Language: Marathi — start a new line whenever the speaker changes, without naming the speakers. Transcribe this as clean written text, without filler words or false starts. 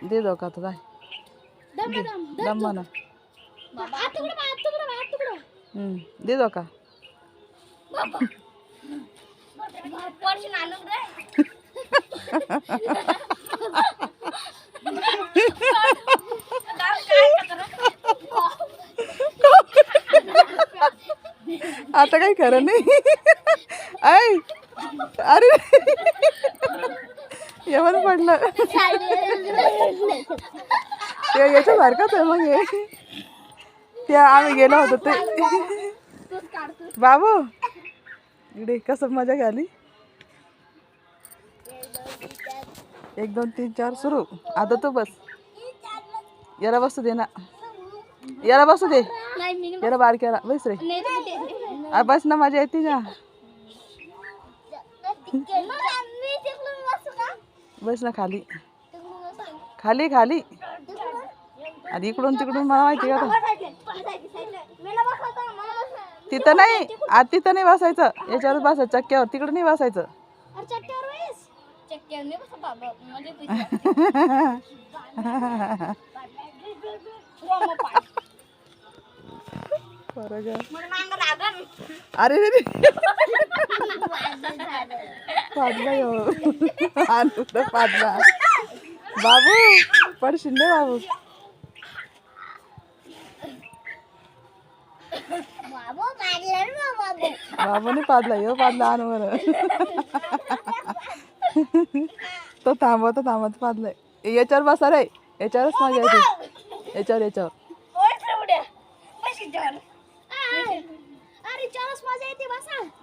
दे दो का तो दम ना दे दो का आता काही खरं नाही ऐ अरे येऊन पडलं ते याच्यासारखंच आहे मग हे ते आम्ही गेलो होतो ते बाबू इकडे कसं मजा घ्याली 1 2 3 4 सुरू आता तू बस याला बसू दे ना याला बसू दे याला बारक्याला बस रे बस ना मजा येते ना बस ना खाली खाली खाली आधी इकडून तिकडून मला माहिती का तिथं नाही आज तिथं नाही बसायचं याच्यावर बसायचं चक्क्यावर तिकडं नाही बसायचं अरे रे पाडला पाडला बाबू पडशील ना बाबू बाबूने पाडला यो पाडला आणवर तो थांबत पाडलाय याच्यावर बसा रे याच्यावरच मजा येते याच्यावर